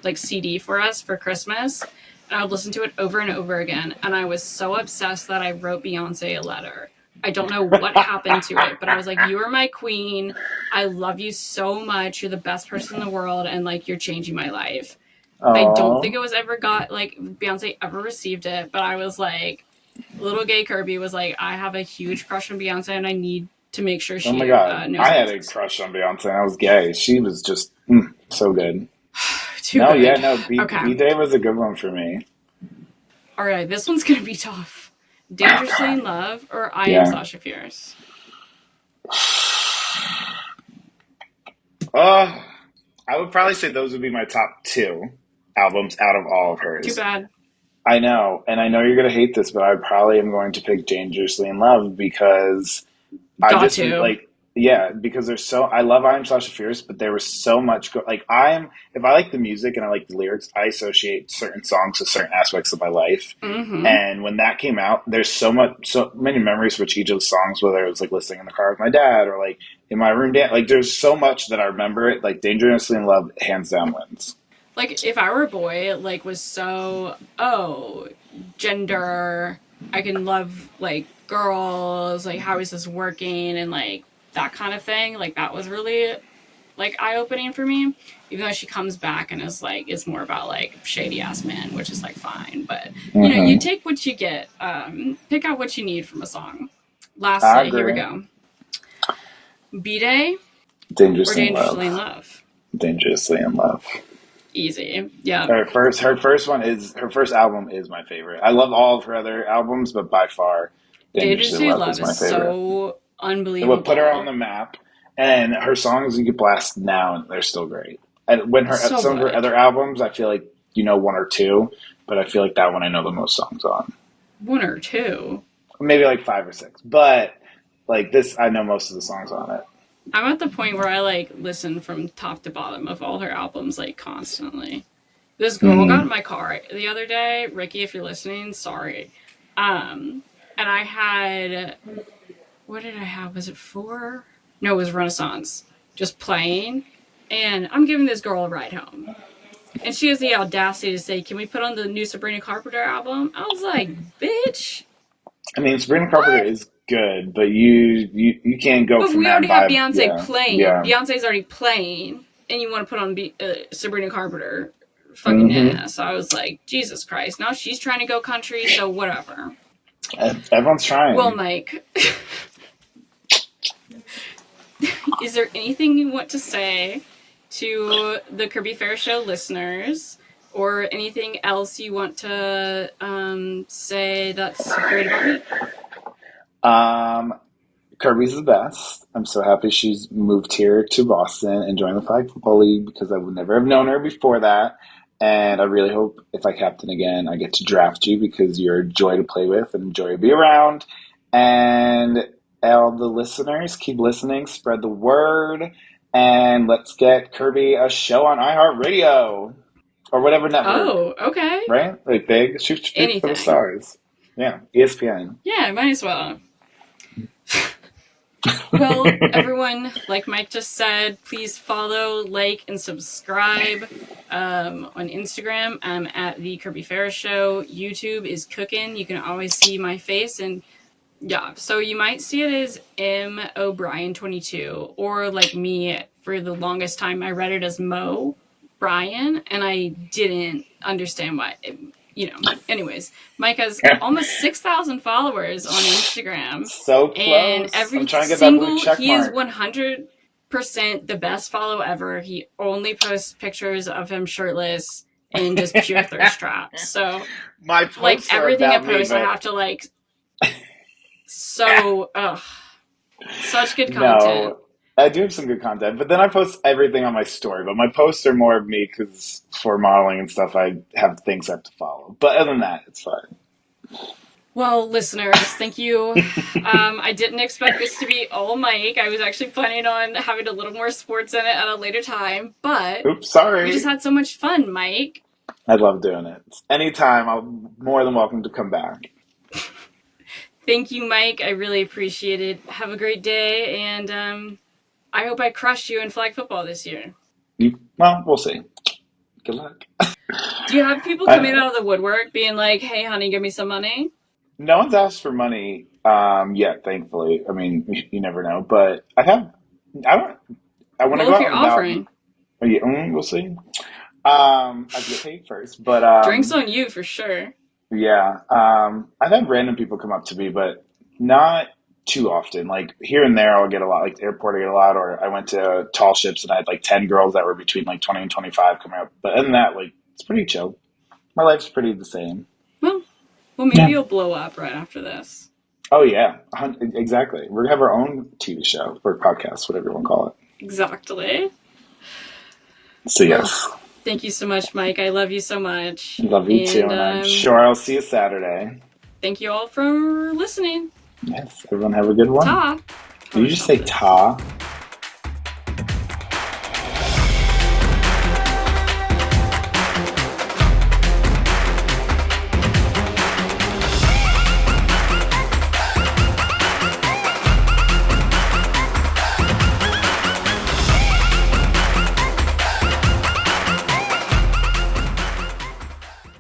like CD for us for Christmas, and I would listen to it over and over again. And I was so obsessed that I wrote Beyonce a letter. I don't know what happened to it, but I was like, "You are my queen. I love you so much. You're the best person in the world, and like you're changing my life." I don't think Oh. it was ever got like Beyonce ever received it, but I was like, little gay Kirby was like, I have a huge crush on Beyonce, and I need to make sure Oh my she God. knows I it had a exists. crush on Beyonce and I was gay. She was just so good. Too No, yeah, good. no, Okay. B Day was a good one for me. All right, this one's gonna be tough. Oh Dangerously God. in Love or I Am Yeah. Sasha Fierce? Uh, I would probably say those would be my top two albums out of all of Too hers. bad. I know, and I know you're gonna hate this, but I probably am going to pick Dangerously in Love because I Got just to. like yeah, because there's so I love I Am Sasha Fierce, but there was so much like I'm if I like the music and I like the lyrics, I associate certain songs to certain aspects of my life. Mm-hmm. And when that came out, there's so many memories with each of the songs, whether it was like listening in the car with my dad or like in my room dance. Like there's so much that I remember it. Like Dangerously in Love, hands down wins. Like if I were a boy, like was so gender. I can love like girls. Like how is this working and like that kind of thing. Like that was really like eye opening for me. Even though she comes back and is like it's more about like shady ass men, which is like fine. But you Hmm. take what you get. Pick out what you need from a song. I Lastly, here we agree. go. B Day or Dangerously in Dangerously in Love. Love? Dangerously in Love. Easy. Yeah. Her first album is my favorite. I love all of her other albums, but by far, Dangerously Dangerously in in Love Love is is my favorite. so It would put her on unbelievable. the map, and her songs you could blast now, and they're still great. And when her So some of her good. other albums, I feel like you know one or two, but I feel like that one I know the most songs on. One or two. Maybe like five or six, but like this, I know most of the songs on it. I'm at the point where I like listen from top to bottom of all her albums like constantly. This girl got in Mm-hmm. my car the other day. Ricky, if you're listening, sorry. And I had, what did I have? Was it four? No, it was Renaissance. Just playing. And I'm giving this girl a ride home. And she has the audacity to say, "Can we put on the new Sabrina Carpenter album?" I was like, "Bitch, I mean, Sabrina Carpenter what?" is good, but you can't go But from we that already have vibe. Beyonce Yeah, playing. yeah. Beyonce's already playing, and you want to put on Sabrina Carpenter? Fucking Mm-hmm. yeah. So I was like, Jesus Christ. Now she's trying to go country, so whatever. Everyone's Well, trying. Mike, is there anything you want to say to the Kirby Fair Show listeners? Or anything else you want to say that's great about me? Um, Kirby's the best. I'm so happy she's moved here to Boston and joined the Flag Football League because I would never have known her before that. And I really hope if I captain again, I get to draft you because you're a joy to play with and a joy to be around. And all the listeners, keep listening, spread the word, and let's get Kirby a show on iHeartRadio or whatever network, Oh, okay. right? Like big, shoot for the Anything. stars. Yeah, ESPN. Yeah, might as well. Well, everyone, like Mike just said, please follow, like, and subscribe on Instagram. I'm at the Kirby Ferris Show. YouTube is cooking. You can always see my face. And yeah, so you might see it as M O'Brien 22, or like me, for the longest time, I read it as Mo Brian, and I didn't understand why. Anyways, Mike has almost 6,000 followers on Instagram, So and close. I'm every trying to get that blue single, check he is mark. 100% the best follow ever. He only posts pictures of him shirtless and just pure thirst traps. So, My like, posts are everything I about me, post, I but have to, like, so, ugh, such good content. no. I do have some good content, but then I post everything on my story. But my posts are more of me because for modeling and stuff, I have things I have to follow. But other than that, it's fine. Well, listeners, thank you. I didn't expect this to be all Mike. I was actually planning on having a little more sports in it at a later time, but Oops, we just sorry. had so much fun, Mike. I love doing it. Anytime, I'm more than welcome to come back. Thank you, Mike. I really appreciate it. Have a great day, and I hope I crush you in flag football this year. Well, we'll see. Good luck. Do you have people coming I, out of the woodwork being like, "Hey, honey, give me some money"? no one's asked for money yet, thankfully. I mean, you never know. But I don't, I want to Well, go if out you're and about. offering, Yeah, we'll see. I get paid first, but drinks on you for sure. yeah, I've had random people come up to me, but not too often. Like here and there, I'll get a lot. Like the airport, I get a lot. Or I went to Tall Ships and I had like 10 girls that were between like 20 and 25 coming up. But other than that, like it's pretty chill. My life's pretty the same. Well, well, maybe Yeah. you'll blow up right after this. Oh yeah, exactly. We're gonna have our own TV show or podcast, whatever you want to call it. Exactly. So Well, yes, thank you so much, Mike. I love you so much. love you too, And and I'm sure I'll see you Saturday. thank you all for listening. Yes, everyone have a good one. Ta. How Did do you I just stop say this? ta?